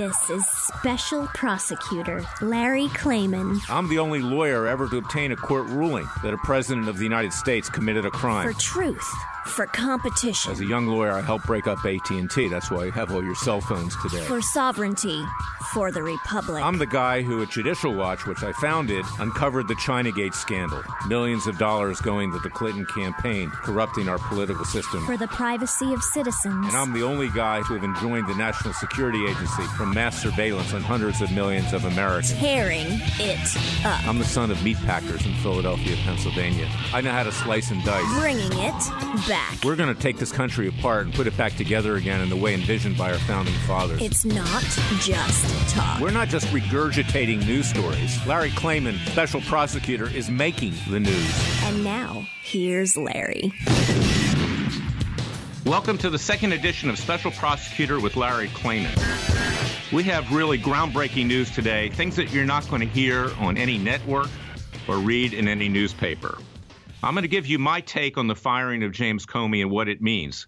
This is Special Prosecutor Larry KLAYMAN. I'm the only lawyer ever to obtain a court ruling that a president of the United States committed a crime. For truth. For competition. As a young lawyer, I helped break up AT&T. That's why you have all your cell phones today. For sovereignty. For the Republic. I'm the guy who, at Judicial Watch, which I founded, uncovered the Chinagate scandal. Millions of dollars going to the Clinton campaign, corrupting our political system. For the privacy of citizens. And I'm the only guy to have enjoined the National Security Agency from mass surveillance on hundreds of millions of Americans. Tearing it up. I'm the son of meat packers in Philadelphia, Pennsylvania. I know how to slice and dice. Bringing it back. We're going to take this country apart and put it back together again in the way envisioned by our founding fathers. It's not just talk. We're not just regurgitating news stories. Larry KLAYMAN, special prosecutor, is making the news. And now, here's Larry. Welcome to the second edition of Special Prosecutor with Larry KLAYMAN. We have really groundbreaking news today, things that you're not going to hear on any network or read in any newspaper. I'm going to give you my take on the firing of James Comey and what it means,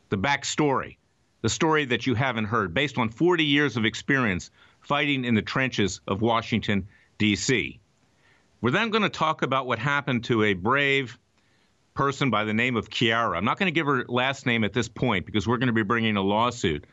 the backstory, the story that you haven't heard, based on 40 years of experience fighting in the trenches of Washington, D.C. We're then going to talk about what happened to a brave person by the name of Kiara. I'm not going to give her last name at this point because we're going to be bringing a lawsuit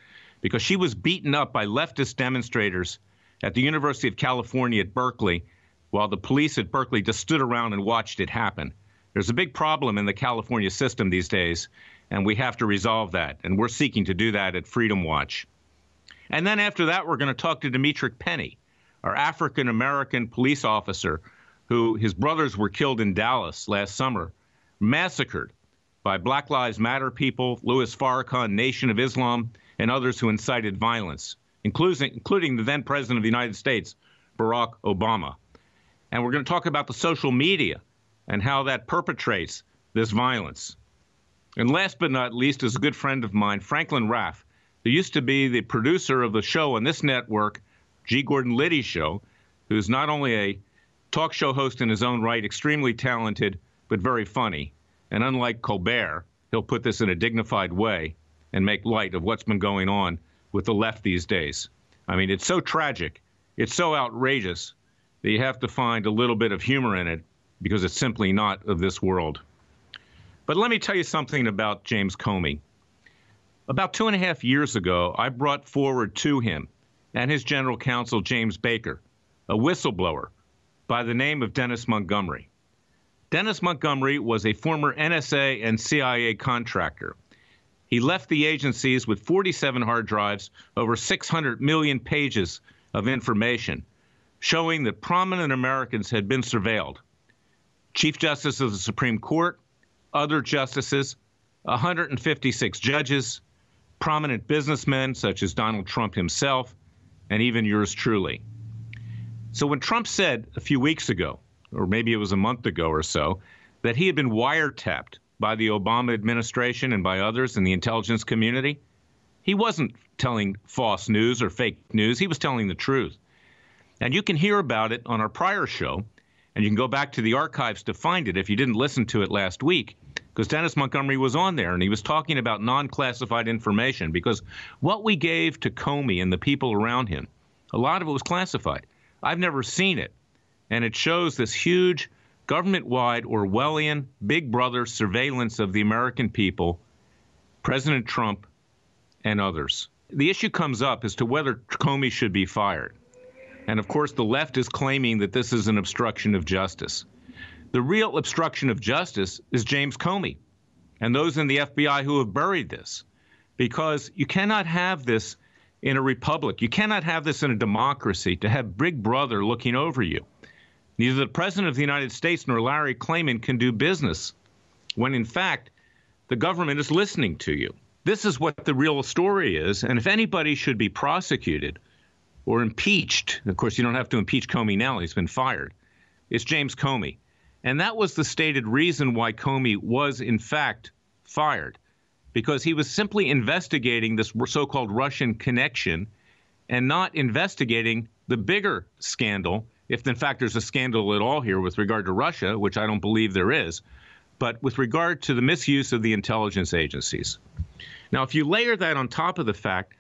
because she was beaten up by leftist demonstrators at the University of California at Berkeley while the police at Berkeley just stood around and watched it happen. There's a big problem in the California system these days, and we have to resolve that. And we're seeking to do that at Freedom Watch. And then after that, we're going to talk to Dimitri Penny, our African-American police officer, who his brothers were killed in Dallas last summer, massacred by Black Lives Matter people, Louis Farrakhan, Nation of Islam, and others who incited violence, including the then President of the United States, Barack Obama. And we're going to talk about the social media and how that perpetrates this violence. And last but not least is a good friend of mine, Franklin Raff, who used to be the producer of the show on this network, G. Gordon Liddy's show, who's not only a talk show host in his own right, extremely talented, but very funny. And unlike Colbert, he'll put this in a dignified way and make light of what's been going on with the left these days. I mean, it's so tragic, it's so outrageous that you have to find a little bit of humor in it, because it's simply not of this world. But let me tell you something about James Comey. About 2.5 years ago, I brought forward to him and his general counsel, James Baker, a whistleblower by the name of Dennis Montgomery. Dennis Montgomery was a former NSA and CIA contractor. He left the agencies with 47 hard drives, over 600 million pages of information, showing that prominent Americans had been surveilled. Chief Justice of the Supreme Court, other justices, 156 judges, prominent businessmen such as Donald Trump himself, and even yours truly. So when Trump said a few weeks ago, or maybe it was a month ago or so, that he had been wiretapped by the Obama administration and by others in the intelligence community, he wasn't telling false news or fake news. He was telling the truth. And you can hear about it on our prior show, and you can go back to the archives to find it if you didn't listen to it last week, because Dennis Montgomery was on there, and he was talking about non-classified information, because what we gave to Comey and the people around him, a lot of it was classified. I've never seen it, and it shows this huge government-wide Orwellian Big Brother surveillance of the American people, President Trump, and others. The issue comes up as to whether Comey should be fired. And, of course, the left is claiming that this is an obstruction of justice. The real obstruction of justice is James Comey and those in the FBI who have buried this, because you cannot have this in a republic. You cannot have this in a democracy, to have Big Brother looking over you. Neither the President of the United States nor Larry KLAYMAN can do business when, in fact, the government is listening to you. This is what the real story is, and if anybody should be prosecuted or impeached, of course, you don't have to impeach Comey now, he's been fired, it's James Comey. And that was the stated reason why Comey was, in fact, fired, because he was simply investigating this so-called Russian connection and not investigating the bigger scandal, if in fact there's a scandal at all here with regard to Russia, which I don't believe there is, but with regard to the misuse of the intelligence agencies. Now, if you layer that on top of the fact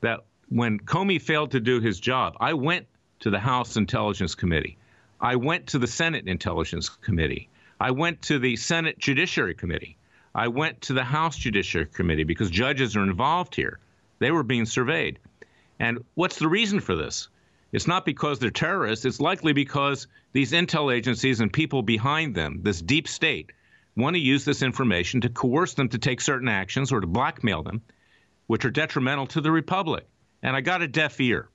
that when Comey failed to do his job, I went to the House Intelligence Committee. I went to the Senate Intelligence Committee. I went to the Senate Judiciary Committee. I went to the House Judiciary Committee because judges are involved here. They were being surveyed. And what's the reason for this? It's not because they're terrorists. It's likely because these intel agencies and people behind them, this deep state, want to use this information to coerce them to take certain actions or to blackmail them, which are detrimental to the republic. And I got a deaf ear.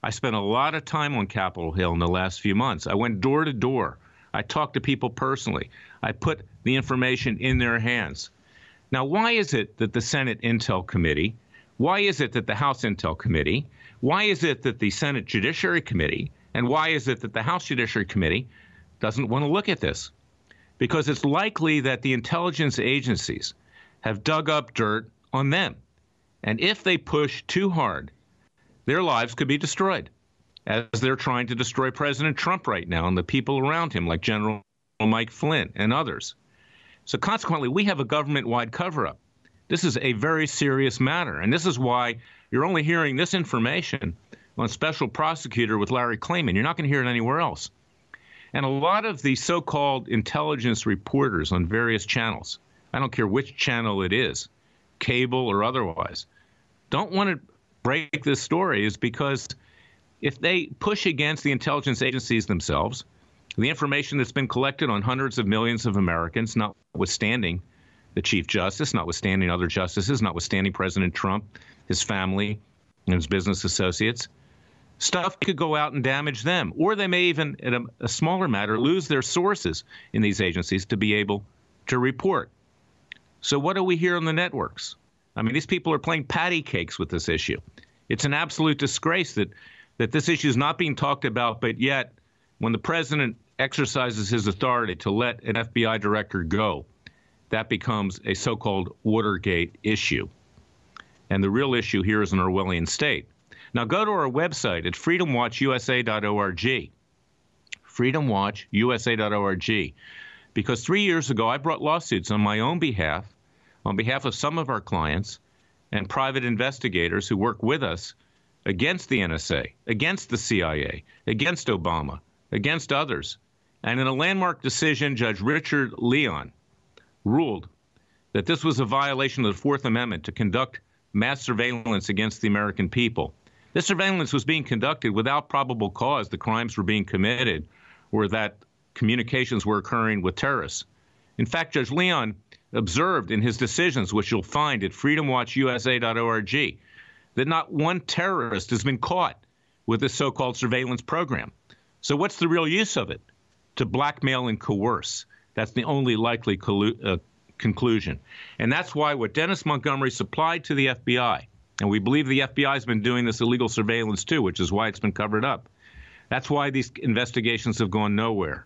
I spent a lot of time on Capitol Hill in the last few months. I went door to door. I talked to people personally. I put the information in their hands. Now, why is it that the Senate Intel Committee, why is it that the House Intel Committee, why is it that the Senate Judiciary Committee, and why is it that the House Judiciary Committee doesn't want to look at this? Because it's likely that the intelligence agencies have dug up dirt on them. And if they push too hard, their lives could be destroyed, as they're trying to destroy President Trump right now and the people around him, like General Mike Flynn and others. So consequently, we have a government-wide cover-up. This is a very serious matter, and this is why you're only hearing this information on Special Prosecutor with Larry Klayman. You're not going to hear it anywhere else. And a lot of the so-called intelligence reporters on various channels, I don't care which channel it is, cable or otherwise, don't want to break this story is because if they push against the intelligence agencies themselves, the information that's been collected on hundreds of millions of Americans, notwithstanding the Chief Justice, notwithstanding other justices, notwithstanding President Trump, his family, and his business associates, stuff could go out and damage them. Or they may even, at a smaller matter, lose their sources in these agencies to be able to report. So what do we hear on the networks? I mean, these people are playing patty cakes with this issue. It's an absolute disgrace that this issue is not being talked about, but yet when the president exercises his authority to let an FBI director go, that becomes a so-called Watergate issue. And the real issue here is an Orwellian state. Now go to our website at freedomwatchusa.org, freedomwatchusa.org, because 3 years ago I brought lawsuits on my own behalf, on behalf of some of our clients and private investigators who work with us against the NSA, against the CIA, against Obama, against others. And in a landmark decision, Judge Richard Leon ruled that this was a violation of the Fourth Amendment to conduct mass surveillance against the American people. This surveillance was being conducted without probable cause. The crimes were being committed or that communications were occurring with terrorists. In fact, Judge Leon observed in his decisions, which you'll find at freedomwatchusa.org, that not one terrorist has been caught with this so-called surveillance program. So what's the real use of it? To blackmail and coerce. That's the only likely conclusion. And that's why what Dennis Montgomery supplied to the FBI, and we believe the FBI has been doing this illegal surveillance too, which is why it's been covered up. That's why these investigations have gone nowhere.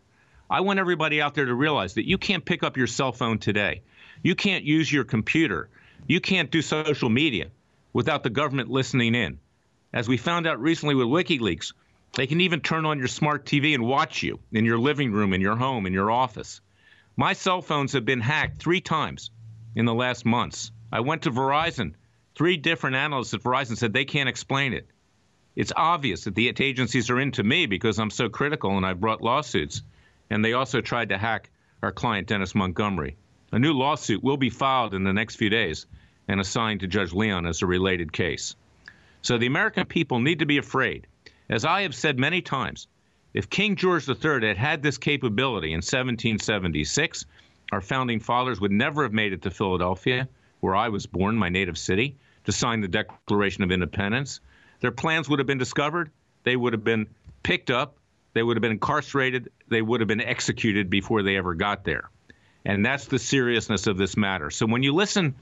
I want everybody out there to realize that you can't pick up your cell phone today. You can't use your computer. You can't do social media without the government listening in. As we found out recently with WikiLeaks, they can even turn on your smart TV and watch you in your living room, in your home, in your office. My cell phones have been hacked 3 times in the last months. I went to Verizon. 3 different analysts at Verizon said they can't explain it. It's obvious that the agencies are into me because I'm so critical and I've brought lawsuits. And they also tried to hack our client, Dennis Montgomery. A new lawsuit will be filed in the next few days and assigned to Judge Leon as a related case. So the American people need to be afraid. As I have said many times, if King George III had had this capability in 1776, our founding fathers would never have made it to Philadelphia, where I was born, my native city, to sign the Declaration of Independence. Their plans would have been discovered. They would have been picked up. They would have been incarcerated. They would have been executed before they ever got there. And that's the seriousness of this matter. So when you listen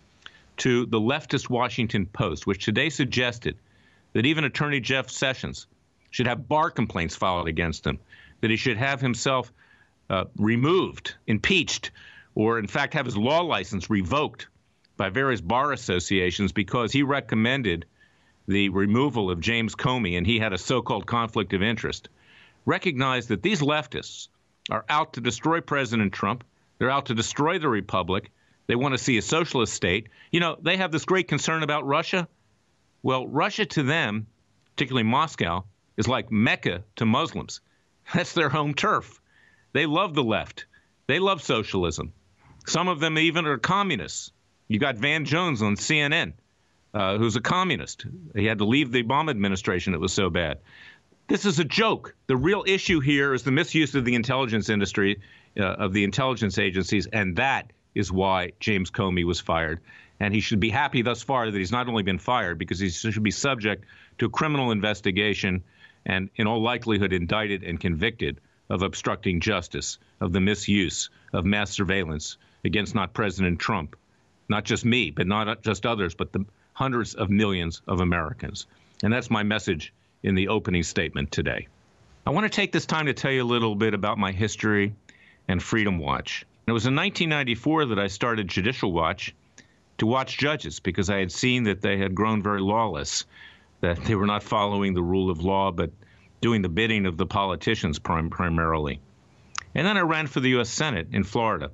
to the leftist Washington Post, which today suggested that even Attorney Jeff Sessions should have bar complaints filed against him, that he should have himself removed, impeached, or in fact have his law license revoked by various bar associations because he recommended the removal of James Comey and he had a so-called conflict of interest. Recognize that these leftists are out to destroy President Trump. They're out to destroy the republic. They want to see a socialist state. You know, they have this great concern about Russia. Well, Russia to them particularly Moscow, is like Mecca to Muslims. That's their home turf. They love the left. They love socialism. Some of them even are communists. You got Van Jones on CNN, who's a communist. He had to leave the Obama administration. It was so bad. This is a joke. The real issue here is the misuse of the intelligence industry, of the intelligence agencies, and that is why James Comey was fired. And he should be happy thus far that he's not only been fired, because he should be subject to a criminal investigation and in all likelihood indicted and convicted of obstructing justice, of the misuse of mass surveillance against not President Trump, not just me, but not just others, but the hundreds of millions of Americans. And that's my message in the opening statement today. I want to take this time to tell you a little bit about my history and Freedom Watch. It was in 1994 that I started Judicial Watch to watch judges, because I had seen that they had grown very lawless, that they were not following the rule of law, but doing the bidding of the politicians primarily. And then I ran for the U.S. Senate in Florida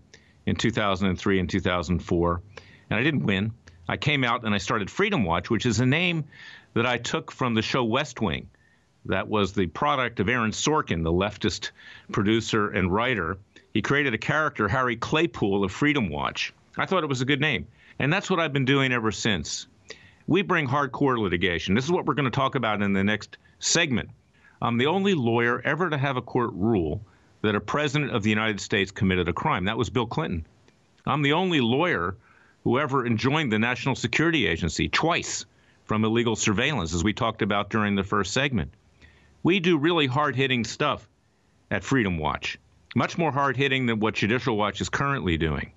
in 2003 and 2004, and I didn't win. I came out and I started Freedom Watch, which is a name that I took from the show West Wing. That was the product of Aaron Sorkin, the leftist producer and writer. He created a character, Harry Claypool, of Freedom Watch. I thought it was a good name, and that's what I've been doing ever since. We bring hardcore litigation. This is what we're going to talk about in the next segment. I'm the only lawyer ever to have a court rule that a president of the United States committed a crime. That was Bill Clinton. I'm the only lawyer who ever enjoined the National Security Agency twice from illegal surveillance, as we talked about during the first segment. We do really hard-hitting stuff at Freedom Watch, much more hard-hitting than what Judicial Watch is currently doing.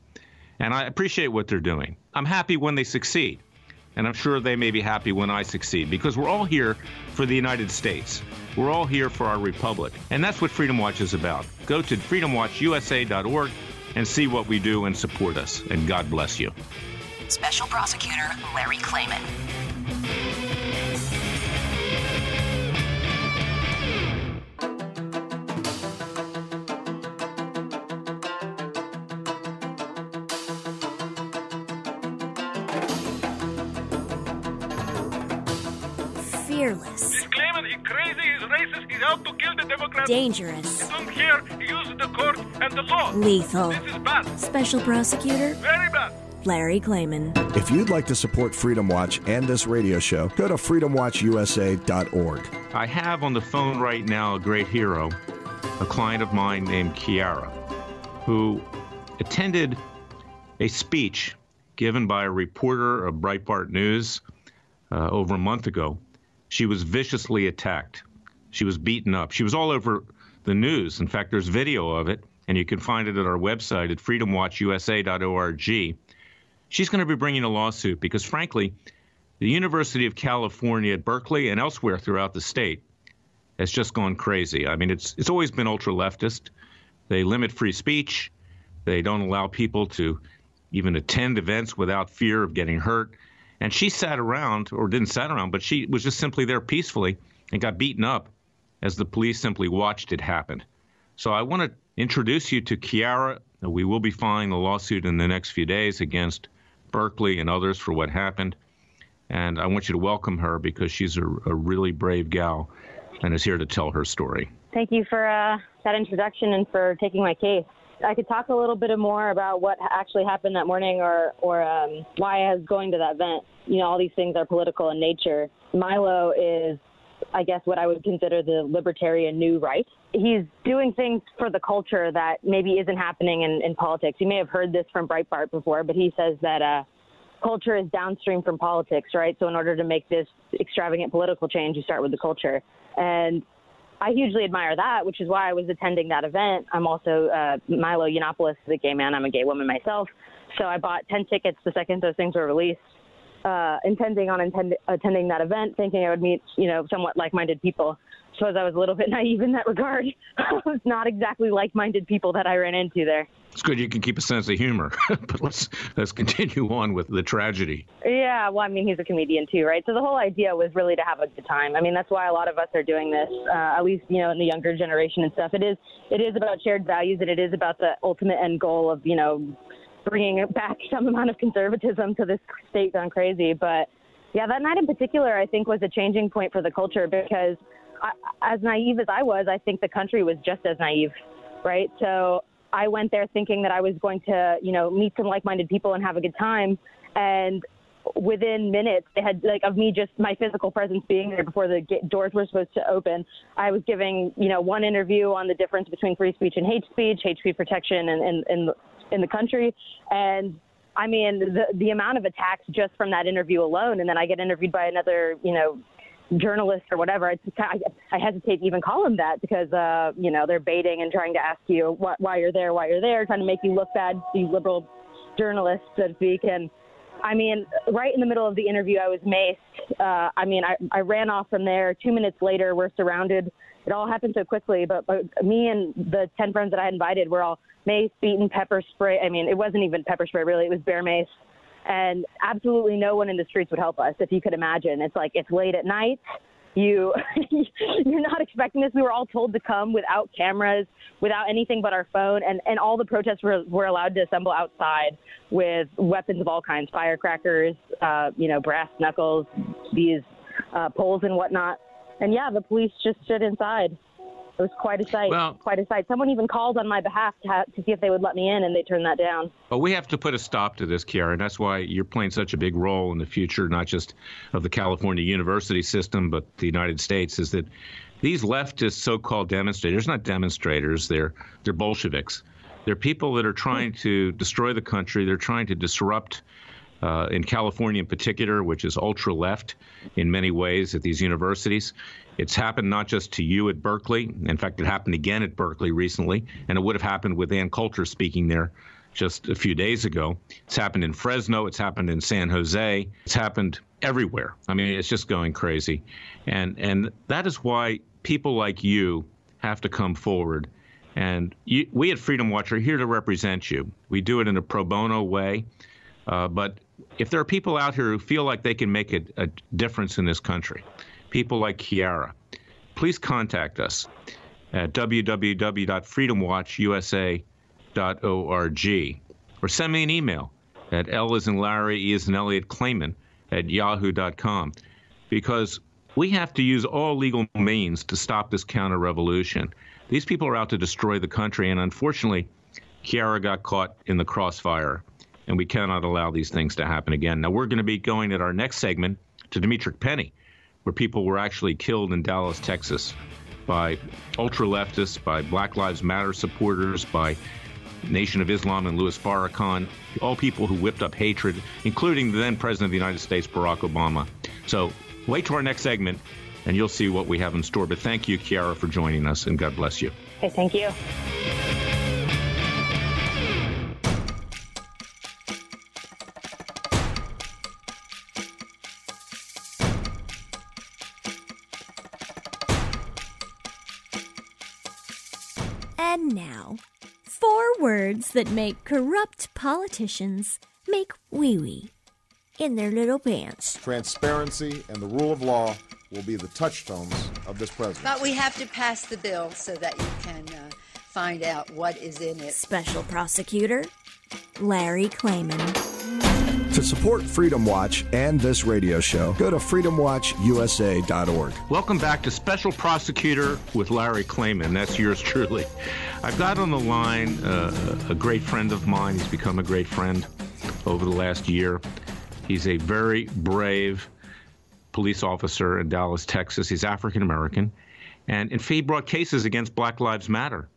And I appreciate what they're doing. I'm happy when they succeed. And I'm sure they may be happy when I succeed, because we're all here for the United States. We're all here for our republic. And that's what Freedom Watch is about. Go to freedomwatchusa.org and see what we do and support us. And God bless you. Special Prosecutor Larry Klayman. Fearless. He's claiming he's crazy, he's racist, he's out to kill the Democrats. Dangerous. You don't care, he uses the court and the law. Lethal. This is bad. Special Prosecutor Very bad. Larry Klayman. If you'd like to support Freedom Watch and this radio show, go to freedomwatchusa.org. I have on the phone right now a great hero, a client of mine named Kiara, who attended a speech given by a reporter of Breitbart News over a month ago. She was viciously attacked. She was beaten up. She was all over the news. In fact, there's video of it, and you can find it at our website at freedomwatchusa.org. She's going to be bringing a lawsuit because, frankly, the University of California at Berkeley and elsewhere throughout the state has just gone crazy. I mean, it's always been ultra-leftist. They limit free speech. They don't allow people to even attend events without fear of getting hurt. And she sat around, or didn't sit around, but she was just simply there peacefully and got beaten up as the police simply watched it happen. So I want to introduce you to Kiara. We will be filing a lawsuit in the next few days against Berkeley and others for what happened. And I want you to welcome her because she's a really brave gal and is here to tell her story. Thank you for that introduction and for taking my case. I could talk a little bit more about what actually happened that morning or why I was going to that event. You know, all these things are political in nature. Milo is, I guess, what I would consider the libertarian new right. He's doing things for the culture that maybe isn't happening in politics. You may have heard this from Breitbart before, but he says that culture is downstream from politics, right? So in order to make this extravagant political change, you start with the culture. And I hugely admire that, which is why I was attending that event. I'm also Milo Yiannopoulos is a gay man. I'm a gay woman myself. So I bought 10 tickets the second those things were released, intending on attending that event, thinking I would meet, somewhat like-minded people. So I was a little bit naive in that regard. It was not exactly like-minded people that I ran into there. It's good you can keep a sense of humor, but let's continue on with the tragedy. Yeah, well, I mean, he's a comedian too, right? So the whole idea was really to have a good time. I mean, that's why a lot of us are doing this, at least, in the younger generation and stuff. It is about shared values, and it is about the ultimate end goal of, bringing back some amount of conservatism to this state gone crazy. But Yeah, that night in particular, I think, was a changing point for the culture because as naive as I was, I think the country was just as naive, right? So I went there thinking that I was going to, meet some like-minded people and have a good time. And within minutes, they had of me, just my physical presence being there before the doors were supposed to open. I was giving, one interview on the difference between free speech and hate speech protection in the country. And I mean, the amount of attacks just from that interview alone. And then I get interviewed by another, journalist or whatever. I hesitate to even call them that because, they're baiting and trying to ask you why you're there, trying to make you look bad, these liberal journalists, so to speak. And I mean, right in the middle of the interview, I was maced. I ran off from there. 2 minutes later, we're surrounded. It all happened so quickly, but me and the 10 friends that I invited were all mace, beaten, pepper spray. I mean, it wasn't even pepper spray, really. It was bear mace. And absolutely no one in the streets would help us, if you could imagine. It's like it's late at night. You're not expecting this. We were all told to come without cameras, without anything but our phone. And all the protests were allowed to assemble outside with weapons of all kinds, firecrackers, brass knuckles, these poles and whatnot. And, yeah, the police just stood inside. It was quite a sight, quite a sight. Someone even called on my behalf to see if they would let me in, and they turned that down. Well, we have to put a stop to this, Kiara, and that's why you're playing such a big role in the future, not just of the California university system, but the United States, is that these leftist so-called demonstrators, not demonstrators, they're Bolsheviks. They're people that are trying to destroy the country. They're trying to disrupt, in California in particular, which is ultra-left in many ways at these universities. It's happened not just to you at Berkeley. In fact, it happened again at Berkeley recently, and it would have happened with Ann Coulter speaking there just a few days ago. It's happened in Fresno. It's happened in San Jose. It's happened everywhere. I mean, it's just going crazy. And that is why people like you have to come forward. And we at Freedom Watch are here to represent you. We do it in a pro bono way. But if there are people out here who feel like they can make a difference in this country, people like Kiara, please contact us at www.freedomwatchusa.org or send me an email at L as in Larry, E as in Elliot, KLAYMAN at yahoo.com, because we have to use all legal means to stop this counter-revolution. These people are out to destroy the country, and unfortunately, Kiara got caught in the crossfire, and we cannot allow these things to happen again. Now, we're going to be going at our next segment to Demetric Penny, where people were actually killed in Dallas, Texas, by ultra-leftists, by Black Lives Matter supporters, by Nation of Islam and Louis Farrakhan, all people who whipped up hatred, including the then President of the United States, Barack Obama. So wait to our next segment, and you'll see what we have in store. But thank you, Kiara, for joining us, and God bless you. Okay, thank you. And now, 4 words that make corrupt politicians make wee-wee in their little pants. Transparency and the rule of law will be the touchstones of this presidency. But we have to pass the bill so that you can find out what is in it. Special Prosecutor Larry KLAYMAN. To support Freedom Watch and this radio show, go to freedomwatchusa.org. Welcome back to Special Prosecutor with Larry KLAYMAN. That's yours truly. I've got on the line a great friend of mine. He's become a great friend over the last year. He's a very brave police officer in Dallas, Texas. He's African-American. And in fact, he brought cases against Black Lives Matter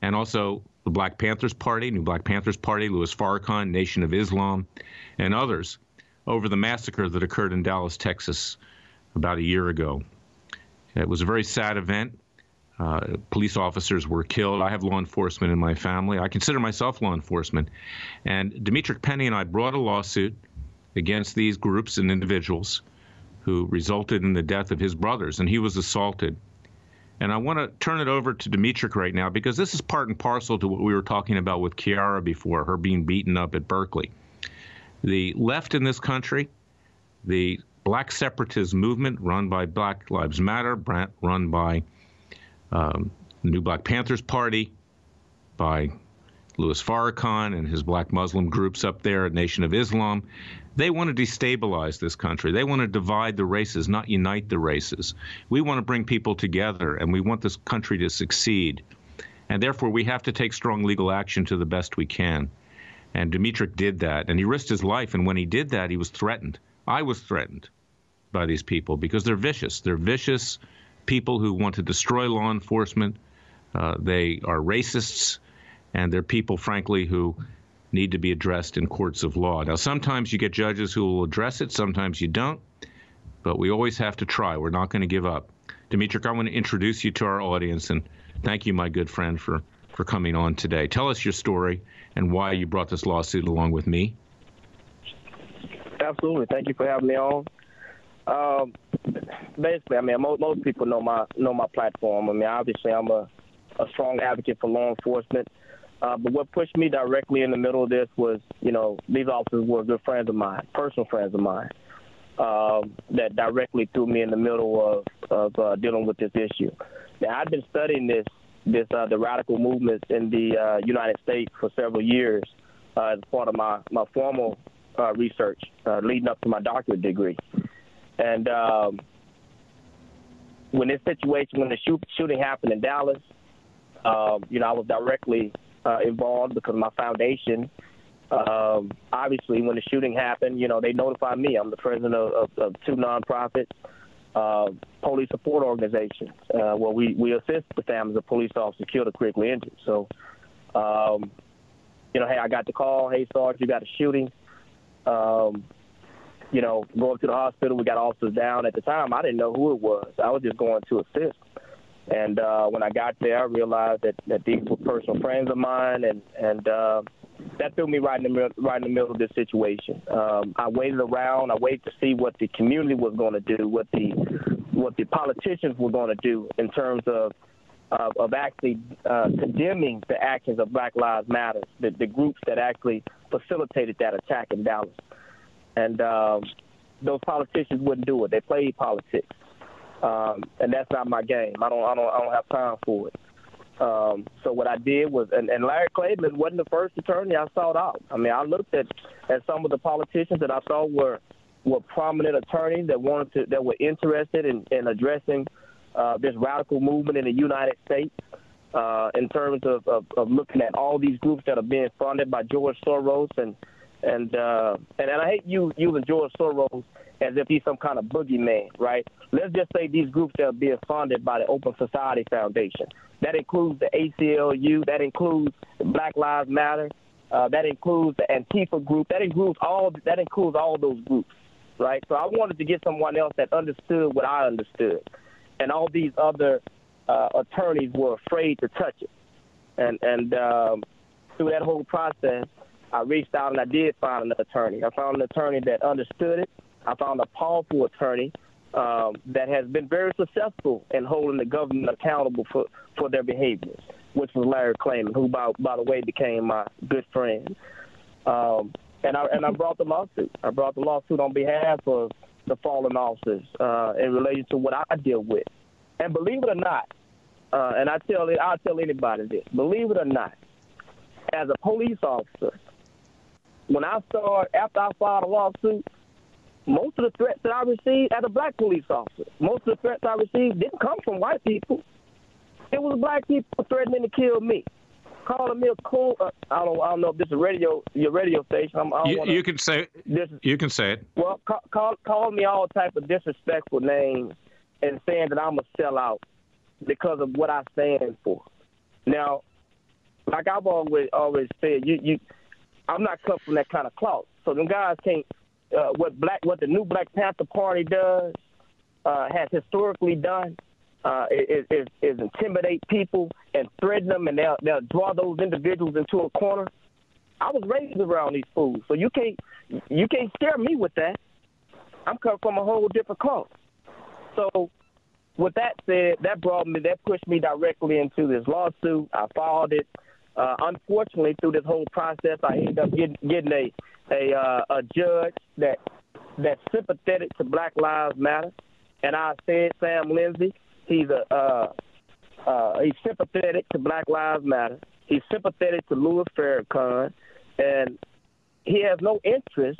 and also the Black Panthers Party, New Black Panthers Party, Louis Farrakhan, Nation of Islam, and others over the massacre that occurred in Dallas, Texas about a year ago. It was a very sad event. Police officers were killed. I have law enforcement in my family. I consider myself law enforcement. And Demetric Penny and I brought a lawsuit against these groups and individuals who resulted in the death of his brothers, and he was assaulted. And I want to turn it over to Demetric right now, because this is part and parcel to what we were talking about with Kiara before, her being beaten up at Berkeley. The left in this country, the black separatist movement run by Black Lives Matter, run by the New Black Panthers Party, by Louis Farrakhan and his black Muslim groups up there, Nation of Islam. They want to destabilize this country. They want to divide the races, not unite the races. We want to bring people together, and we want this country to succeed. And therefore, we have to take strong legal action to the best we can. And Dmytryk did that, and he risked his life. And when he did that, he was threatened. I was threatened by these people because they're vicious. They're vicious people who want to destroy law enforcement. They are racists, and they're people, frankly, who need to be addressed in courts of law. Now, sometimes you get judges who will address it. Sometimes you don't. But we always have to try. We're not going to give up. Dmytryk, I want to introduce you to our audience, and thank you, my good friend, for coming on today. Tell us your story and why you brought this lawsuit along with me. Absolutely. Thank you for having me on. Basically, I mean, most people know my platform. I mean, obviously, I'm a strong advocate for law enforcement. But what pushed me directly in the middle of this was, these officers were good friends of mine, personal friends of mine, that directly threw me in the middle of dealing with this issue. Now, I've been studying the radical movements in the United States for several years as part of my formal research leading up to my doctorate degree. And when the shooting happened in Dallas, I was directly involved because of my foundation. Obviously, when the shooting happened, they notified me. I'm the president of two nonprofits, police support organizations, where we assist the families of police officers killed or critically injured. So, hey, I got the call. Hey, Sarge, you got a shooting. Going to the hospital, we got officers down. At the time, I didn't know who it was. I was just going to assist. And when I got there, I realized that these were personal friends of mine, and that threw me right in the middle of this situation. I waited around. I waited to see what the community was going to do, what the politicians were going to do in terms of actually condemning the actions of Black Lives Matter, the groups that actually facilitated that attack in Dallas. And those politicians wouldn't do it. They played politics. And that's not my game. I don't have time for it. So what I did was, and Larry Klayman wasn't the first attorney I sought out. I mean, I looked at some of the politicians that I saw were prominent attorneys that were interested in addressing this radical movement in the United States in terms of looking at all these groups that are being funded by George Soros and I hate using George Soros as if he's some kind of boogeyman, right? Let's just say these groups that are being funded by the Open Society Foundation. That includes the ACLU. That includes Black Lives Matter. That includes the Antifa group. That includes all those groups, right? So I wanted to get someone else that understood what I understood, and all these other attorneys were afraid to touch it. And through that whole process, I reached out and I did find an attorney. I found an attorney that understood it. I found a powerful attorney that has been very successful in holding the government accountable for their behaviors, which was Larry Klayman, who, by the way, became my good friend. And I brought the lawsuit. I brought the lawsuit on behalf of the fallen officers in relation to what I deal with. And believe it or not, and I'll tell anybody this, believe it or not, as a police officer, after I filed a lawsuit, most of the threats that I received as a black police officer, most of the threats I received didn't come from white people. It was black people threatening to kill me, calling me a cool. I don't know if this is your radio station. You can say it. You can say it. Well, calling me all type of disrespectful names and saying that I'm a sellout because of what I stand for. Now, like I've always said, I'm not cut from that kind of cloth. So them guys can't. What the new Black Panther Party does, has historically done, is intimidate people and threaten them, and they'll draw those individuals into a corner. I was raised around these fools, so you can't scare me with that. I'm coming from a whole different cloth. So, with that said, that pushed me directly into this lawsuit. I filed it. Unfortunately, through this whole process, I ended up getting a judge that's sympathetic to Black Lives Matter, and I said Sam Lindsay. He's sympathetic to Black Lives Matter. He's sympathetic to Louis Farrakhan, and he has no interest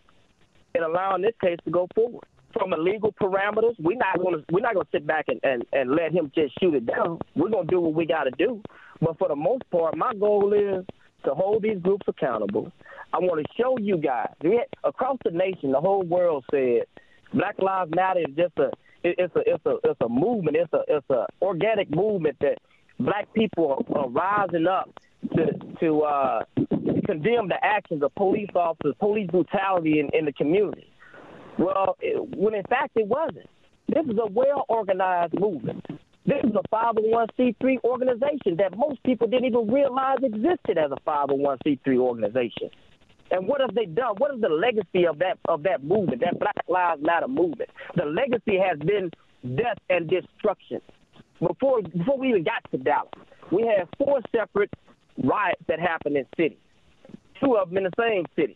in allowing this case to go forward. From a legal parameters, we're not gonna sit back and let him just shoot it down. We're gonna do what we got to do. But for the most part, my goal is to hold these groups accountable. I want to show you guys across the nation, the whole world said Black Lives Matter is just it's a movement. It's a organic movement that black people are rising up to condemn the actions of police officers, police brutality in the community. Well, when in fact it wasn't. This is a well-organized movement. This is a 501c3 organization that most people didn't even realize existed as a 501c3 organization. And what have they done? What is the legacy of that movement, that Black Lives Matter movement? The legacy has been death and destruction. Before we even got to Dallas, we had 4 separate riots that happened in cities, 2 of them in the same city,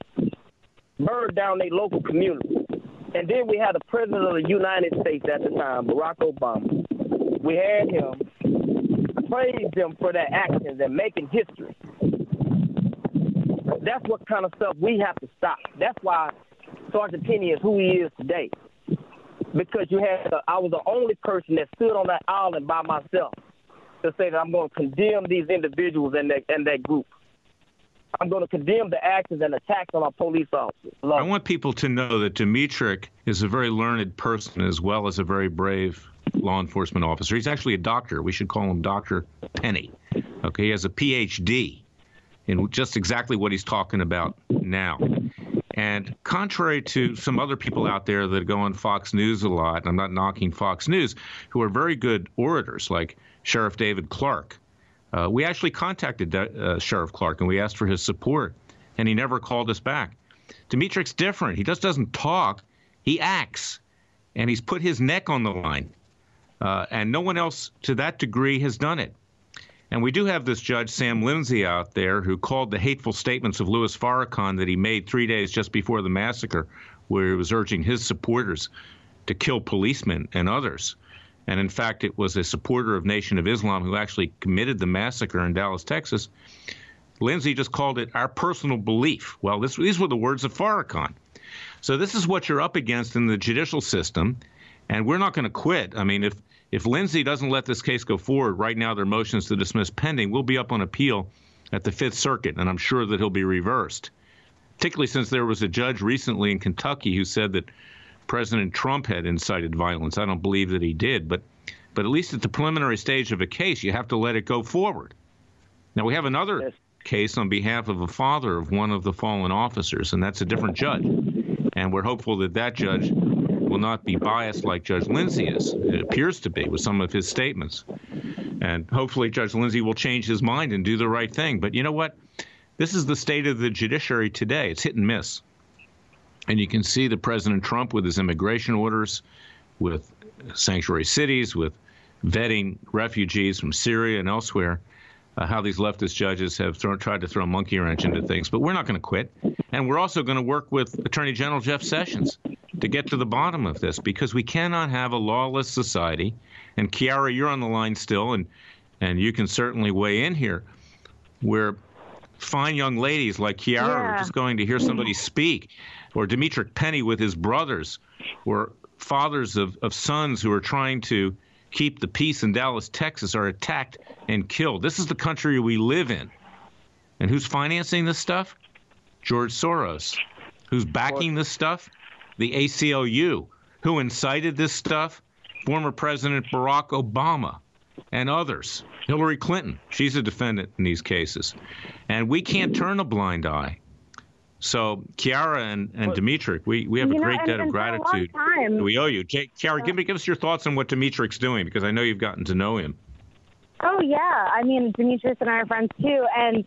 burned down their local community. And then we had the President of the United States at the time, Barack Obama. We had him praise them for their actions and making history. That's what kind of stuff we have to stop. That's why Sergeant Penny is who he is today. Because I was the only person that stood on that island by myself to say that I'm going to condemn these individuals and that group. I'm going to condemn the actions and attacks on our police officers. I want people to know that Dimitrik is a very learned person as well as a very brave law enforcement officer. He's actually a doctor. We should call him Dr. Penny. Okay, he has a Ph.D. in just exactly what he's talking about now. And contrary to some other people out there that go on Fox News a lot, and I'm not knocking Fox News, who are very good orators like Sheriff David Clark, we actually contacted Sheriff Clark and we asked for his support, and he never called us back. Dimitrik's different. He just doesn't talk. He acts, and he's put his neck on the line. And no one else to that degree has done it. And we do have this judge, Sam Lindsay, out there who called the hateful statements of Louis Farrakhan that he made 3 days just before the massacre, where he was urging his supporters to kill policemen and others. And in fact, it was a supporter of Nation of Islam who actually committed the massacre in Dallas, Texas. Lindsay just called it our personal belief. Well, these were the words of Farrakhan. So this is what you're up against in the judicial system, and we're not going to quit. I mean, if Lindsay doesn't let this case go forward, right now there are motions to dismiss pending. We'll be up on appeal at the Fifth Circuit, and I'm sure that he'll be reversed, particularly since there was a judge recently in Kentucky who said that President Trump had incited violence. I don't believe that he did, but at least at the preliminary stage of a case, you have to let it go forward. Now, we have another case on behalf of a father of one of the fallen officers, and that's a different judge. And we're hopeful that that judge will not be biased like Judge Lindsay is. It appears to be with some of his statements. And hopefully Judge Lindsay will change his mind and do the right thing. But you know what? This is the state of the judiciary today. It's hit and miss. And you can see that President Trump, with his immigration orders, with sanctuary cities, with vetting refugees from Syria and elsewhere, how these leftist judges have tried to throw a monkey wrench into things. But we're not going to quit. And we're also going to work with Attorney General Jeff Sessions to get to the bottom of this, because we cannot have a lawless society. And Kiara, you're on the line still, and you can certainly weigh in here, where fine young ladies like Kiara are just going to hear somebody speak, or Dimitrik Penny with his brothers, or fathers of sons who are trying to keep the peace in Dallas, Texas, are attacked and killed. This is the country we live in. And who's financing this stuff? George Soros. Who's backing this stuff? The ACLU. Who incited this stuff? Former President Barack Obama and others. Hillary Clinton, she's a defendant in these cases. And we can't turn a blind eye. So, Kiara and Dimitrik, we have a great debt of gratitude we owe you. Kiara, give us your thoughts on what Dimitrik's doing, because I know you've gotten to know him. Oh, yeah. I mean, Demetrius and I are friends, too. And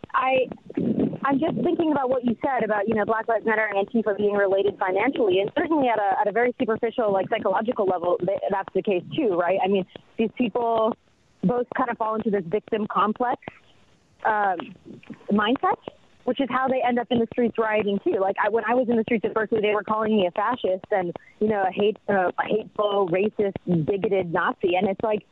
I'm just thinking about what you said about, Black Lives Matter and Antifa being related financially. And certainly at a very superficial, psychological level, that's the case, too, right? I mean, these people both kind of fall into this victim complex mindset, which is how they end up in the streets rioting, too. When I was in the streets at Berkeley, they were calling me a fascist and, a hateful, racist, bigoted Nazi. And it's like,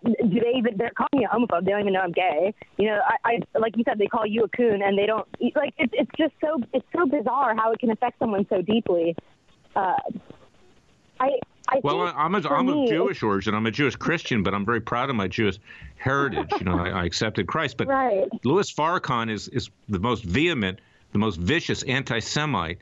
they're calling me a homophobe. They don't even know I'm gay. You know, I like you said, they call you a coon, and they don't like. It's just so bizarre how it can affect someone so deeply. I'm of Jewish origin. I'm a Jewish Christian, but I'm very proud of my Jewish heritage. You know, I accepted Christ. But Louis Farrakhan is the most vehement, the most vicious anti-Semite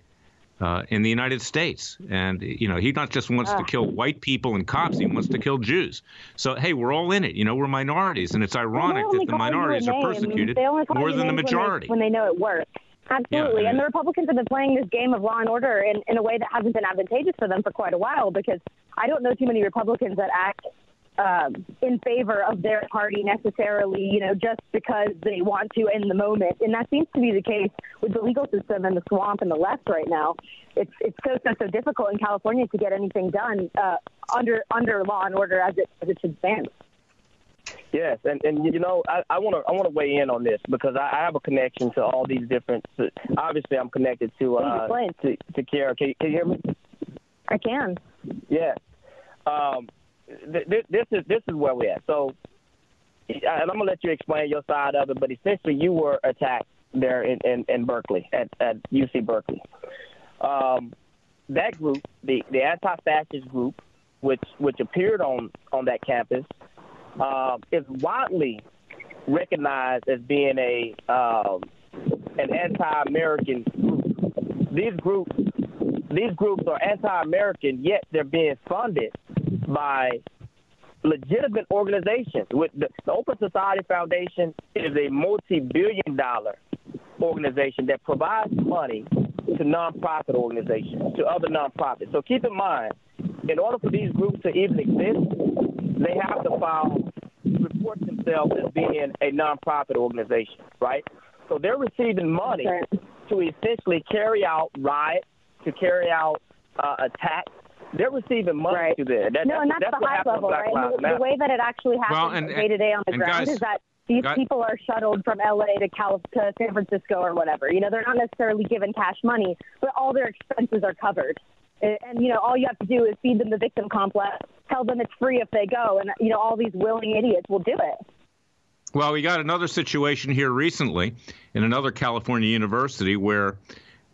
in the United States. And, you know, he not just wants to kill white people and cops, he wants to kill Jews. So, hey, we're all in it. You know, we're minorities. And it's ironic that the minorities are persecuted more than the majority. When they know it works. Absolutely. Yeah, and the Republicans have been playing this game of law and order in a way that hasn't been advantageous for them for quite a while, because I don't know too many Republicans that act in favor of their party necessarily, you know, just because they want to in the moment. And that seems to be the case with the legal system and the swamp and the left right now. It's so difficult in California to get anything done under law and order as it should stand. Yes, and you know, I want to weigh in on this because I have a connection to all these different. Obviously, I'm connected to Kiara. Can you hear me? I can. Yes. This is where we're at. So, and I'm gonna let you explain your side of it. But essentially, you were attacked there in Berkeley at UC Berkeley. That group, the anti-fascist group, which appeared on that campus. Is widely recognized as being an anti-American group. These groups are anti-American, yet they're being funded by legitimate organizations. With the Open Society Foundation is a multi-billion-dollar organization that provides money to nonprofit organizations, to other nonprofits. So keep in mind, in order for these groups to even exist, they have to report themselves as being a nonprofit organization, right? So they're receiving money to essentially carry out riots, to carry out attacks. They're receiving money to that. And that's the high level, right? The way that it actually happens day to day on the ground is that these people are shuttled from L.A. to San Francisco or whatever. You know, they're not necessarily given cash money, but all their expenses are covered. And, you know, all you have to do is feed them the victim complex, tell them it's free if they go, and, you know, all these willing idiots will do it. Well, we got another situation here recently in another California university where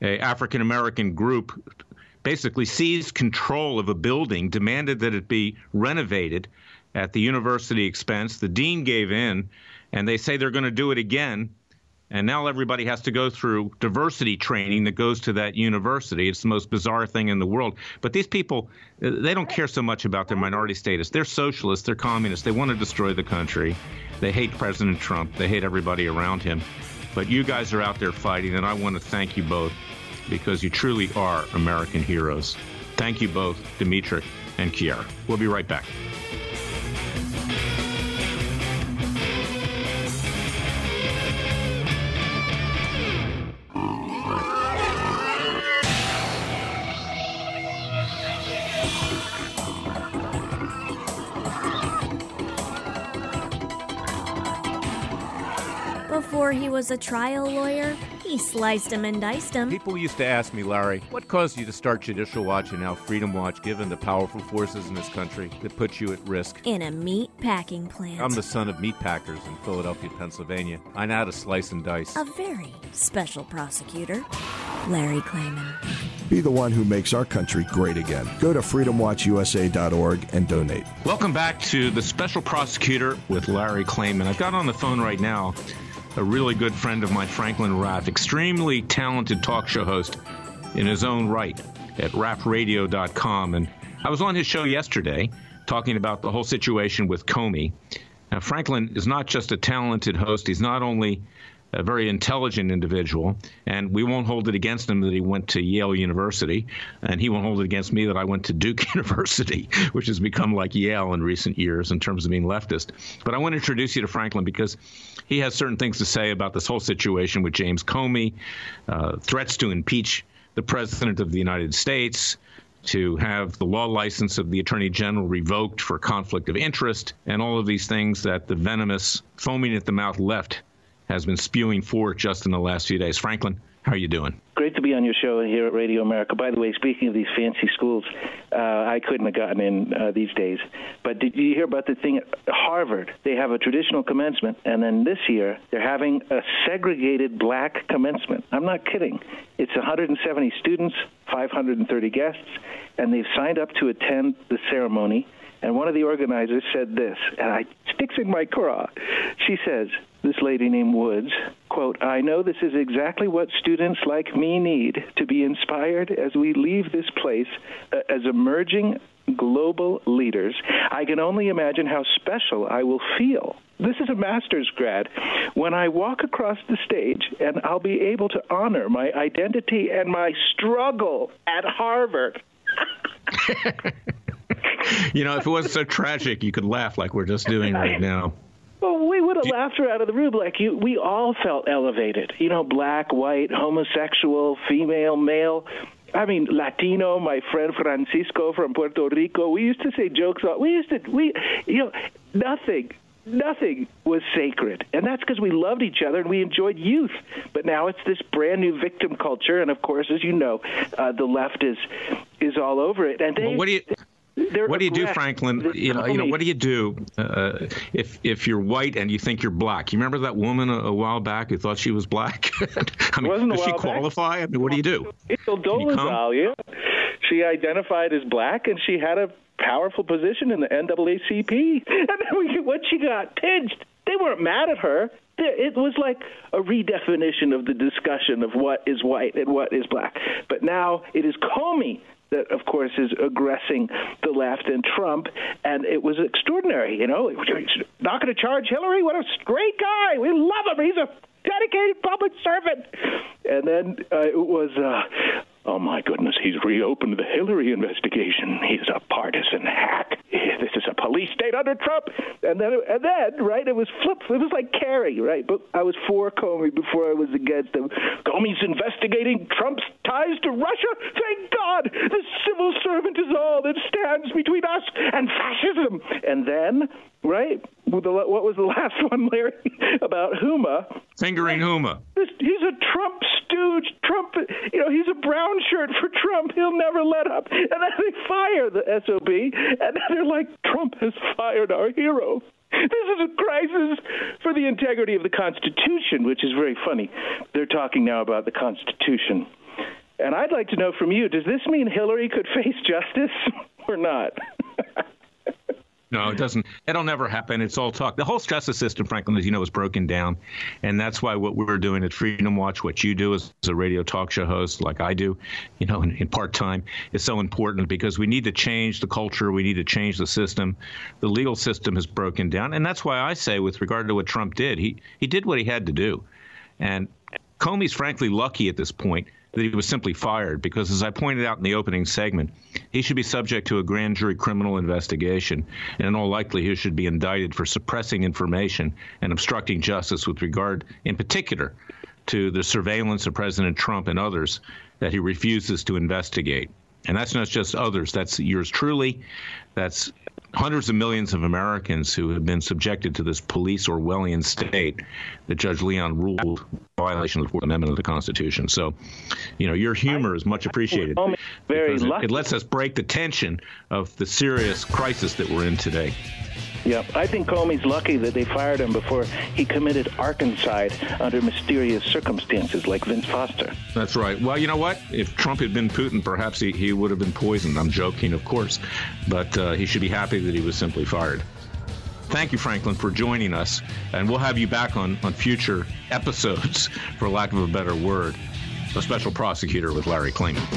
an African-American group basically seized control of a building, demanded that it be renovated at the university expense. The dean gave in, and they say they're going to do it again. And now everybody has to go through diversity training that goes to that university. It's the most bizarre thing in the world. But these people, they don't care so much about their minority status. They're socialists. They're communists. They want to destroy the country. They hate President Trump. They hate everybody around him. But you guys are out there fighting, and I want to thank you both because you truly are American heroes. Thank you both, Dimitri and Kiara. We'll be right back. Before he was a trial lawyer, he sliced him and diced him. People used to ask me, Larry, what caused you to start Judicial Watch and now Freedom Watch, given the powerful forces in this country that put you at risk? In a meat packing plant. I'm the son of meat packers in Philadelphia, Pennsylvania. I know how to slice and dice. A very special prosecutor, Larry Klayman. Be the one who makes our country great again. Go to freedomwatchusa.org and donate. Welcome back to the Special Prosecutor with Larry Klayman. I've got on the phone right now a really good friend of mine, Franklin Raff, extremely talented talk show host in his own right at RAFFRADIO.com. And I was on his show yesterday talking about the whole situation with Comey. Now, Franklin is not just a talented host. He's not only a very intelligent individual, and we won't hold it against him that he went to Yale University, and he won't hold it against me that I went to Duke University, which has become like Yale in recent years in terms of being leftist. But I want to introduce you to Franklin because he has certain things to say about this whole situation with James Comey, threats to impeach the President of the United States, to have the law license of the Attorney General revoked for conflict of interest, and all of these things that the venomous, foaming at the mouth left has been spewing forth just in the last few days. Franklin, How are you doing? Great to be on your show here at Radio America. By the way, speaking of these fancy schools, I couldn't have gotten in these days. But did you hear about the thing at Harvard? They have a traditional commencement, and then this year they're having a segregated black commencement. I'm not kidding. It's 170 students, 530 guests, and they've signed up to attend the ceremony. And one of the organizers said this, and it sticks in my craw. She says, this lady named Woods, quote, "I know this is exactly what students like me need to be inspired as we leave this place as emerging global leaders. I can only imagine how special I will feel." This is a master's grad. "When I walk across the stage, and I'll be able to honor my identity and my struggle at Harvard." You know, if it wasn't so tragic, you could laugh like we're just doing right now. Well, we would have laughed her out of the room. Like we all felt elevated. You know, black, white, homosexual, female, male. I mean, Latino. My friend Francisco from Puerto Rico. We used to say jokes. Nothing was sacred. And that's because we loved each other and we enjoyed youth. But now it's this brand new victim culture. And, of course, as you know, the left is all over it. And what do you do, Franklin? You know, what do you do if you're white and you think you're black? You remember that woman a while back who thought she was black? I mean, does she qualify? I mean, what do you do? Yeah. She identified as black, and she had a powerful position in the NAACP. And then when she got pinched, they weren't mad at her. It was like a redefinition of the discussion of what is white and what is black. But now it is Comey that, of course, is aggressing the left and Trump, and it was extraordinary. You know, not going to charge Hillary? What a great guy. We love him. He's a dedicated public servant. And then it was, oh, my goodness, he's reopened the Hillary investigation. He's a partisan hack. This is a police state under Trump. And then, right, it was flipped. It was like Kerry, right? But I was for Comey before I was against him. Comey's investigating Trump's ties to Russia. Thank God. The civil servant is all that stands between us and fascism. And then, right, what was the last one, Larry, about Huma? Fingering Huma. He's a Trump stooge. Trump, you know, he's a brown shirt for Trump. He'll never let up. And then they fire the SOB, and then they're like, Trump has fired our hero. This is a crisis for the integrity of the Constitution, which is very funny. They're talking now about the Constitution. And I'd like to know from you, does this mean Hillary could face justice or not? No, it doesn't. It'll never happen. It's all talk. The whole justice system, Franklin, as you know, is broken down. And that's why what we're doing at Freedom Watch, what you do as a radio talk show host, like I do, you know, in part-time, is so important because we need to change the culture. We need to change the system. The legal system is broken down. And that's why I say, with regard to what Trump did, he did what he had to do. And Comey's frankly lucky at this point that he was simply fired because, as I pointed out in the opening segment, he should be subject to a grand jury criminal investigation, and in all likelihood he should be indicted for suppressing information and obstructing justice with regard, in particular, to the surveillance of President Trump and others that he refuses to investigate. And that's not just others. That's yours truly. That's hundreds of millions of Americans who have been subjected to this police Orwellian state that Judge Leon ruled in violation of the Fourth Amendment of the Constitution. So, you know, your humor is much appreciated. It lets us break the tension of the serious crisis that we're in today. Yeah, I think Comey's lucky that they fired him before he committed arkancide under mysterious circumstances like Vince Foster. That's right. Well, you know what? If Trump had been Putin, perhaps he would have been poisoned. I'm joking, of course. But he should be happy that he was simply fired. Thank you, Franklin, for joining us. And we'll have you back on future episodes, for lack of a better word. A Special Prosecutor with Larry Klayman.